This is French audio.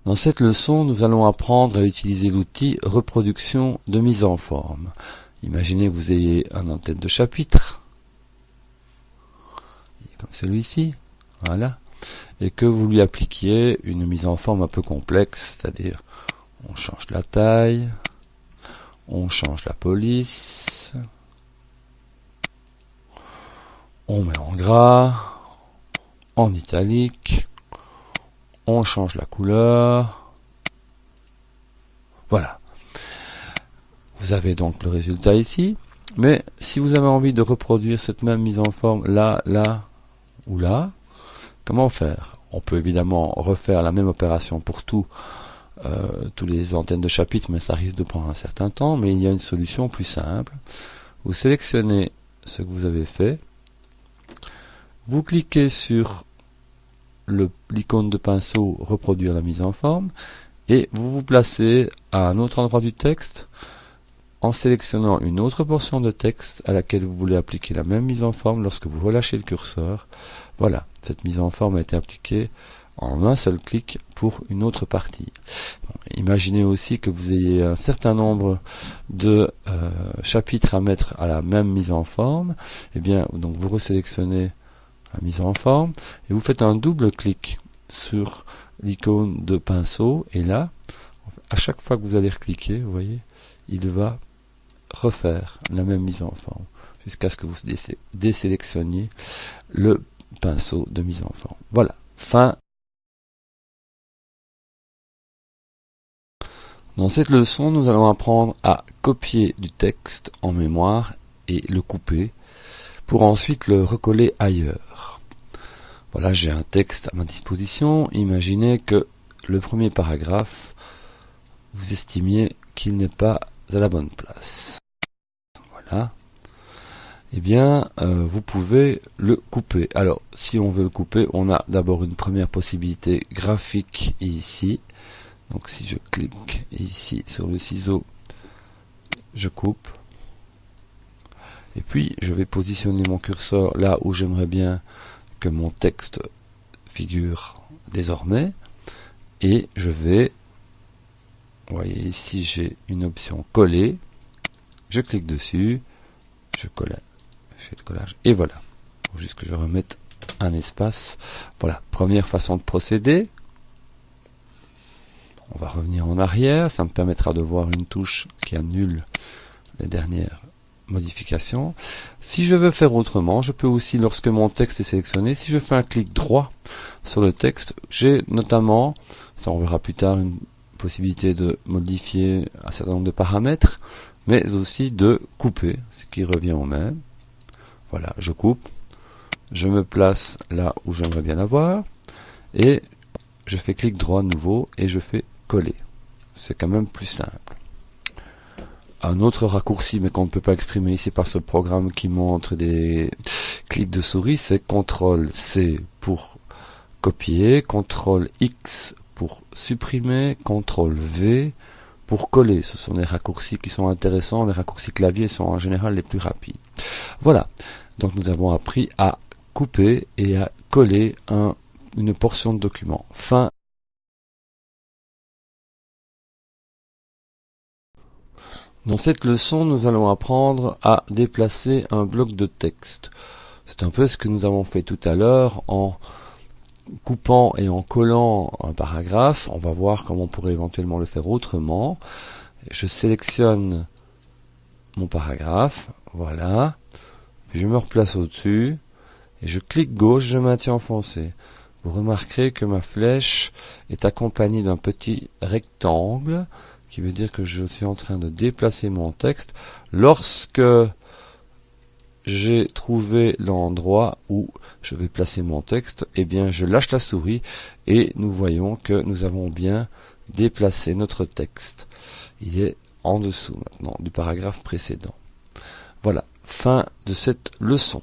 Dans cette leçon, nous allons apprendre à utiliser l'outil reproduction de mise en forme. Imaginez que vous ayez un en-tête de chapitre, comme celui-ci, voilà, et que vous lui appliquiez une mise en forme un peu complexe, c'est-à-dire on change la taille, on change la police, on met en gras, en italique, on change la couleur, voilà. Vous avez donc le résultat ici, mais si vous avez envie de reproduire cette même mise en forme là, là ou là, comment faire? On peut évidemment refaire la même opération pour tous les antennes de chapitre, mais ça risque de prendre un certain temps, mais il y a une solution plus simple. Vous sélectionnez ce que vous avez fait, vous cliquez sur l'icône de pinceau reproduire la mise en forme, et vous vous placez à un autre endroit du texte, en sélectionnant une autre portion de texte à laquelle vous voulez appliquer la même mise en forme lorsque vous relâchez le curseur. Voilà, cette mise en forme a été appliquée en un seul clic pour une autre partie. Bon, imaginez aussi que vous ayez un certain nombre de chapitres à mettre à la même mise en forme. Et bien, donc vous resélectionnez la mise en forme et vous faites un double clic sur l'icône de pinceau. Et là, à chaque fois que vous allez recliquer, vous voyez, il va refaire la même mise en forme jusqu'à ce que vous désélectionniez le pinceau de mise en forme. Voilà, fin. Dans cette leçon, nous allons apprendre à copier du texte en mémoire et le couper pour ensuite le recoller ailleurs. Voilà, j'ai un texte à ma disposition. Imaginez que le premier paragraphe, vous estimiez qu'il n'est pas à la bonne place. Voilà. Eh bien, vous pouvez le couper. Alors, si on veut le couper, on a d'abord une première possibilité graphique ici. Donc, si je clique ici sur le ciseau, je coupe. Et puis, je vais positionner mon curseur là où j'aimerais bien que mon texte figure désormais. Et je vais, vous voyez ici, j'ai une option coller. Je clique dessus, je colle. Je fais le collage et voilà. Il faut juste que je remette un espace. Voilà, première façon de procéder. On va revenir en arrière, ça me permettra de voir une touche qui annule les dernières modifications. Si je veux faire autrement, je peux aussi, lorsque mon texte est sélectionné, si je fais un clic droit sur le texte, j'ai notamment, ça on verra plus tard, une possibilité de modifier un certain nombre de paramètres, mais aussi de couper, ce qui revient au même. Voilà, je coupe, je me place là où j'aimerais bien l'avoir, et je fais clic droit nouveau, et je fais coller. C'est quand même plus simple. Un autre raccourci, mais qu'on ne peut pas exprimer ici par ce programme qui montre des clics de souris, c'est CTRL-C pour copier, CTRL-X pour supprimer, CTRL-V pour coller. Ce sont des raccourcis qui sont intéressants. Les raccourcis clavier sont en général les plus rapides. Voilà. Donc nous avons appris à couper et à coller une portion de document. Fin. Dans cette leçon, nous allons apprendre à déplacer un bloc de texte. C'est un peu ce que nous avons fait tout à l'heure en coupant et en collant un paragraphe. On va voir comment on pourrait éventuellement le faire autrement. Je sélectionne mon paragraphe, voilà. Puis je me replace au-dessus et je clique gauche, je maintiens enfoncé. Vous remarquerez que ma flèche est accompagnée d'un petit rectangle qui veut dire que je suis en train de déplacer mon texte. Lorsque j'ai trouvé l'endroit où je vais placer mon texte, eh bien je lâche la souris et nous voyons que nous avons bien déplacé notre texte. Il est en dessous maintenant du paragraphe précédent. Voilà, fin de cette leçon.